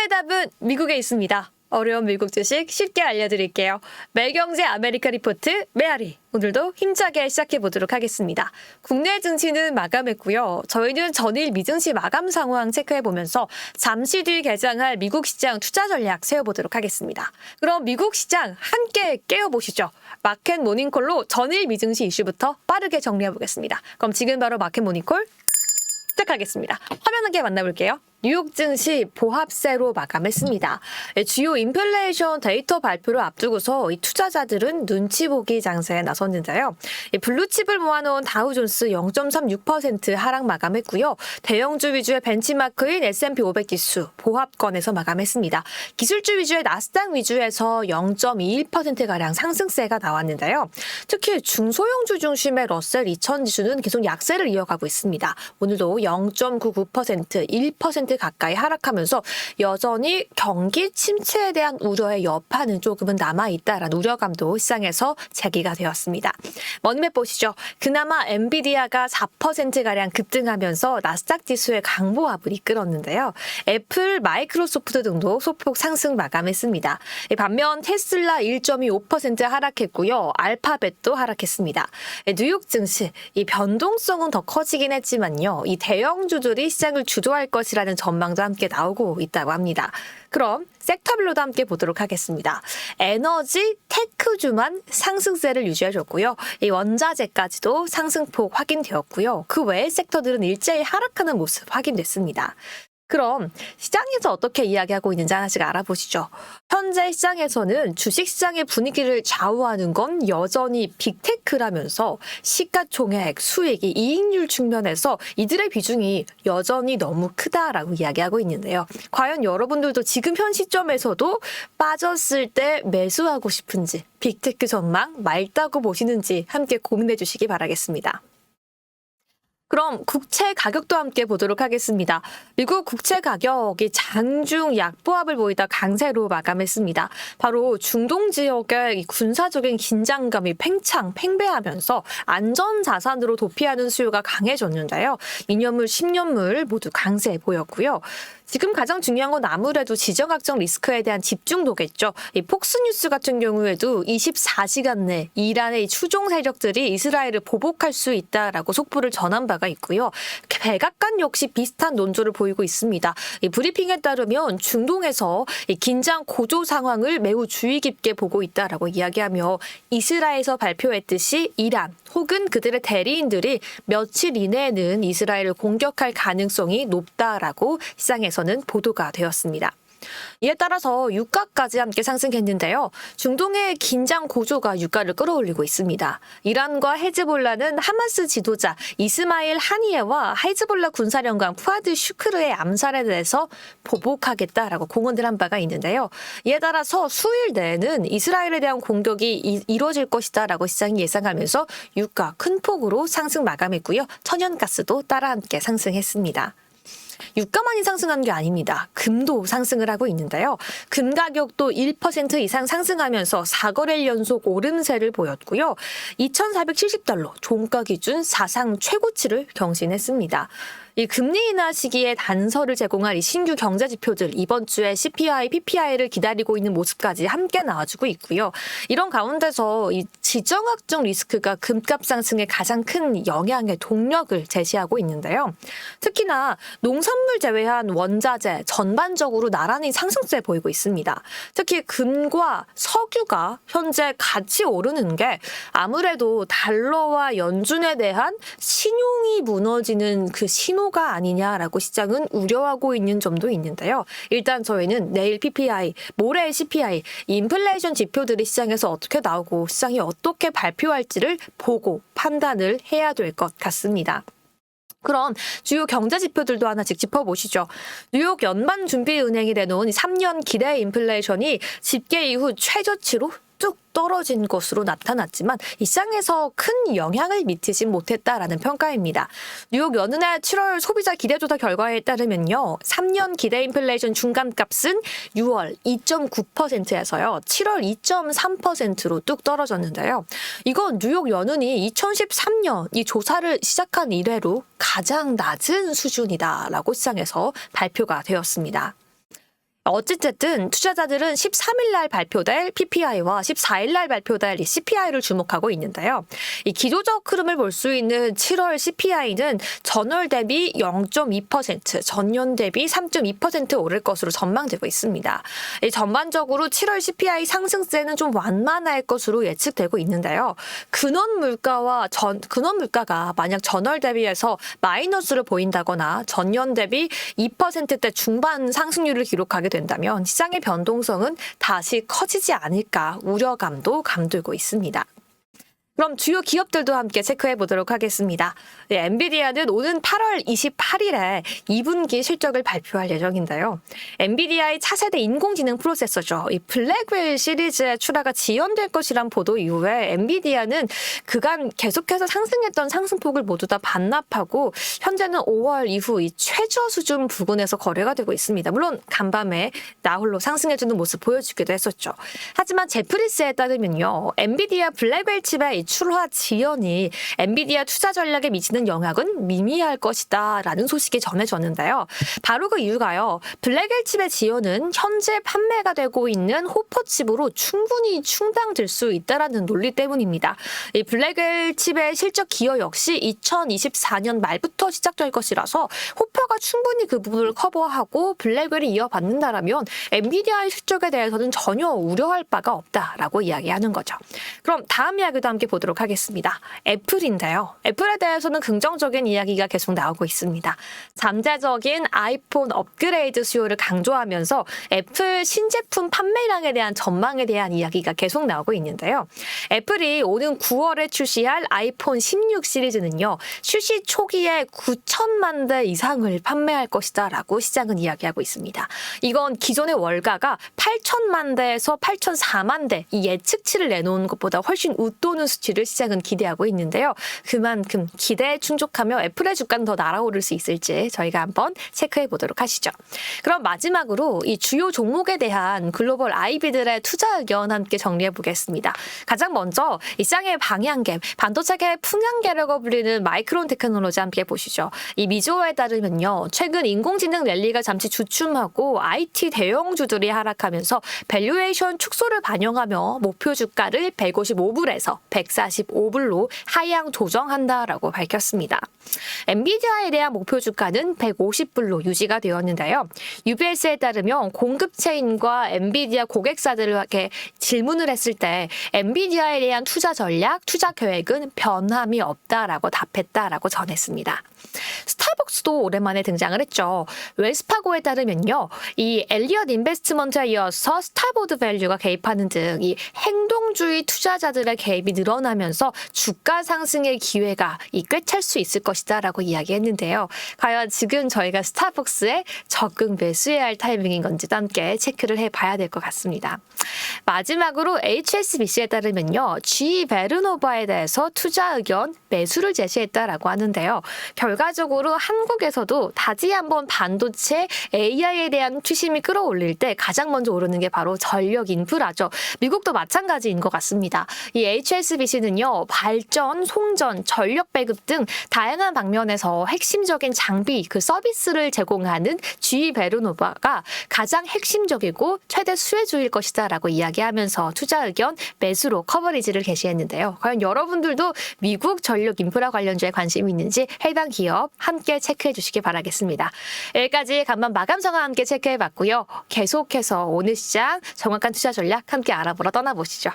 미래의 답은 미국에 있습니다. 어려운 미국 주식 쉽게 알려드릴게요. 매일경제 아메리카 리포트 메아리. 오늘도 힘차게 시작해보도록 하겠습니다. 국내 증시는 마감했고요. 저희는 전일 미증시 마감 상황 체크해보면서 잠시 뒤 개장할 미국 시장 투자 전략 세워보도록 하겠습니다. 그럼 미국 시장 함께 깨워보시죠. 마켓 모닝콜로 전일 미증시 이슈부터 빠르게 정리해보겠습니다. 그럼 지금 바로 마켓 모닝콜 시작하겠습니다. 화면 함께 만나볼게요. 뉴욕 증시 보합세로 마감했습니다. 주요 인플레이션 데이터 발표를 앞두고서 이 투자자들은 눈치 보기 장세에 나섰는데요. 블루칩을 모아놓은 다우존스 0.36% 하락 마감했고요. 대형주 위주의 벤치마크인 S&P 500 지수 보합권에서 마감했습니다. 기술주 위주의 나스닥 위주에서 0.21%가량 상승세가 나왔는데요. 특히 중소형주 중심의 러셀 2000 지수는 계속 약세를 이어가고 있습니다. 오늘도 0.99%, 1% 가까이 하락하면서 여전히 경기 침체에 대한 우려의 여파는 조금은 남아있다라는 우려감도 시장에서 제기가 되었습니다. 머니맵 보시죠. 그나마 엔비디아가 4%가량 급등하면서 나스닥 지수의 강보합을 이끌었는데요. 애플, 마이크로소프트 등도 소폭 상승 마감했습니다. 반면 테슬라 1.25% 하락했고요. 알파벳도 하락했습니다. 뉴욕 증시 이 변동성은 더 커지긴 했지만요. 이 대형주들이 시장을 주도할 것이라는 전망도 함께 나오고 있다고 합니다. 그럼 섹터별로도 함께 보도록 하겠습니다. 에너지, 테크주만 상승세를 유지해줬고요. 이 원자재까지도 상승폭 확인되었고요. 그 외의 섹터들은 일제히 하락하는 모습 확인됐습니다. 그럼 시장에서 어떻게 이야기하고 있는지 하나씩 알아보시죠. 현재 시장에서는 주식시장의 분위기를 좌우하는 건 여전히 빅테크라면서 시가총액, 수익이 이익률 측면에서 이들의 비중이 여전히 너무 크다라고 이야기하고 있는데요. 과연 여러분들도 지금 현 시점에서도 빠졌을 때 매수하고 싶은지, 빅테크 전망 맑다고 보시는지 함께 고민해 주시기 바라겠습니다. 그럼 국채 가격도 함께 보도록 하겠습니다. 미국 국채 가격이 장중 약보합을 보이다 강세로 마감했습니다. 바로 중동 지역의 군사적인 긴장감이 팽배하면서 안전자산으로 도피하는 수요가 강해졌는데요. 2년물, 10년물 모두 강세 보였고요. 지금 가장 중요한 건 아무래도 지정학적 리스크에 대한 집중도겠죠. 이 폭스뉴스 같은 경우에도 24시간 내 이란의 추종 세력들이 이스라엘을 보복할 수 있다라고 속보를 전한 바가 있고요. 백악관 역시 비슷한 논조를 보이고 있습니다. 이 브리핑에 따르면 중동에서 이 긴장 고조 상황을 매우 주의 깊게 보고 있다라고 이야기하며 이스라엘에서 발표했듯이 이란 혹은 그들의 대리인들이 며칠 이내에는 이스라엘을 공격할 가능성이 높다라고 시장에서는 보도가 되었습니다. 이에 따라서 유가까지 함께 상승했는데요. 중동의 긴장 고조가 유가를 끌어올리고 있습니다. 이란과 헤즈볼라는 하마스 지도자 이스마일 하니예와 헤즈볼라 군사령관 푸아드 슈크르의 암살에 대해서 보복하겠다라고 공언을 한 바가 있는데요. 이에 따라서 수일 내에는 이스라엘에 대한 공격이 이루어질 것이다라고 시장이 예상하면서 유가 큰 폭으로 상승 마감했고요. 천연가스도 따라 함께 상승했습니다. 유가만이 상승한 게 아닙니다. 금도 상승을 하고 있는데요. 금 가격도 1% 이상 상승하면서 4거래일 연속 오름세를 보였고요. 2,470달러 종가 기준 사상 최고치를 경신했습니다. 이 금리 인하 시기에 단서를 제공할 이 신규 경제 지표들 이번 주에 CPI, PPI를 기다리고 있는 모습까지 함께 나와주고 있고요. 이런 가운데서 이 지정학적 리스크가 금값 상승에 가장 큰 영향의 동력을 제시하고 있는데요. 특히나 농산물 제외한 원자재 전반적으로 나란히 상승세 보이고 있습니다. 특히 금과 석유가 현재 같이 오르는 게 아무래도 달러와 연준에 대한 신용이 무너지는 그 신호가 아니냐라고 시장은 우려하고 있는 점도 있는데요. 일단 저희는 내일 PPI, 모레 CPI, 인플레이션 지표들이 시장에서 어떻게 나오고 시장이 어떻게 발표할지를 보고 판단을 해야 될 것 같습니다. 그럼 주요 경제 지표들도 하나씩 짚어보시죠. 뉴욕 연방준비은행이 내놓은 3년 기대 인플레이션이 집계 이후 최저치로 뚝 떨어진 것으로 나타났지만 이 시장에서 큰 영향을 미치진 못했다라는 평가입니다. 뉴욕 연은의 7월 소비자 기대조사 결과에 따르면요. 3년 기대 인플레이션 중간값은 6월 2.9%에서요. 7월 2.3%로 뚝 떨어졌는데요. 이건 뉴욕 연은이 2013년 이 조사를 시작한 이래로 가장 낮은 수준이다라고 시장에서 발표가 되었습니다. 어쨌든 투자자들은 13일 날 발표될 PPI와 14일 날 발표될 이 CPI를 주목하고 있는데요. 이 기조적 흐름을 볼 수 있는 7월 CPI는 전월 대비 0.2%, 전년 대비 3.2% 오를 것으로 전망되고 있습니다. 이 전반적으로 7월 CPI 상승세는 좀 완만할 것으로 예측되고 있는데요. 근원 물가가 만약 전월 대비해서 마이너스를 보인다거나 전년 대비 2%대 중반 상승률을 기록하게 된다면 시장의 변동성은 다시 커지지 않을까 우려감도 감돌고 있습니다. 그럼 주요 기업들도 함께 체크해 보도록 하겠습니다. 네, 엔비디아는 오는 8월 28일에 2분기 실적을 발표할 예정인데요. 엔비디아의 차세대 인공지능 프로세서죠. 이 블랙웰 시리즈의 출하가 지연될 것이란 보도 이후에 엔비디아는 그간 계속해서 상승했던 상승폭을 모두 다 반납하고 현재는 5월 이후 이 최저 수준 부근에서 거래가 되고 있습니다. 물론 간밤에 나홀로 상승해주는 모습 보여주기도 했었죠. 하지만 제프리스에 따르면요. 엔비디아 블랙웰 칩의 출하 지연이 엔비디아 투자 전략에 미치는 영향은 미미할 것이다 라는 소식이 전해졌는데요. 바로 그 이유가요. 블랙웰 칩의 지연은 현재 판매가 되고 있는 호퍼 칩으로 충분히 충당될 수 있다라는 논리 때문입니다. 이 블랙웰 칩의 실적 기여 역시 2024년 말부터 시작될 것이라서 호퍼가 충분히 그 부분을 커버하고 블랙웰이 이어받는다라면 엔비디아의 실적에 대해서는 전혀 우려할 바가 없다라고 이야기하는 거죠. 그럼 다음 이야기도 함께 보도록 하겠습니다. 애플인데요. 애플에 대해서는 긍정적인 이야기가 계속 나오고 있습니다. 잠재적인 아이폰 업그레이드 수요를 강조하면서 애플 신제품 판매량에 대한 전망에 대한 이야기가 계속 나오고 있는데요. 애플이 오는 9월에 출시할 아이폰 16 시리즈는요. 출시 초기에 9천만 대 이상을 판매할 것이다 라고 시장은 이야기하고 있습니다. 이건 기존의 월가가 8천만 대에서 8,004만 대 이 예측치를 내놓은 것보다 훨씬 웃도는 수치를 시장은 기대하고 있는데요. 그만큼 기대에 충족하며 애플의 주가는 더 날아오를 수 있을지 저희가 한번 체크해 보도록 하시죠. 그럼 마지막으로 이 주요 종목에 대한 글로벌 IB들의 투자 의견 함께 정리해 보겠습니다. 가장 먼저 이 시장의 방향계, 반도체계 풍향계라고 불리는 마이크론 테크놀로지 함께 보시죠. 이 미조에 따르면요. 최근 인공지능 랠리가 잠시 주춤하고 IT 대형주들이 하락하면서 밸류에이션 축소를 반영하며 목표 주가를 155불에서 145불로 하향 조정한다라고 밝혔습니다. 엔비디아에 대한 목표 주가는 150불로 유지가 되었는데요. UBS에 따르면 공급체인과 엔비디아 고객사들에게 질문을 했을 때 엔비디아에 대한 투자 전략, 투자 계획은 변함이 없다라고 답했다라고 전했습니다. 스타벅스도 오랜만에 등장을 했죠. 웰스파고에 따르면요. 이 엘리엇 인베스트먼트에 이어서 스타보드 밸류가 개입하는 등 이 행동주의 투자자들의 개입이 늘어나면서 주가 상승의 기회가 꿰찰 수 있을 것이다 라고 이야기했는데요. 과연 지금 저희가 스타벅스에 적극 매수해야 할 타이밍인 건지도 함께 체크를 해봐야 될 것 같습니다. 마지막으로 HSBC에 따르면요. GE 베르노바에 대해서 투자 의견 매수를 제시했다라고 하는데요. 결과적으로 한국에서도 다시 한번 반도체 AI에 대한 투심이 끌어올릴 때 가장 먼저 오르는 게 바로 전력 인프라죠. 미국도 마찬가지인 것 같습니다. 이 HSBC는요. 발전, 송전, 전력 배급 등 다양한 방면에서 핵심적인 장비, 그 서비스를 제공하는 GE 베르노바가 가장 핵심적이고 최대 수혜주일 것이다 라고 이야기하면서 투자 의견 매수로 커버리지를 게시했는데요. 과연 여러분들도 미국 전력 인프라 관련주에 관심이 있는지 해당 기업 함께 체크해 주시기 바라겠습니다. 여기까지 간밤 마감 상황 함께 체크해 봤고요. 계속해서 오늘 시장 정확한 투자 전략 함께 알아보러 떠나보시죠.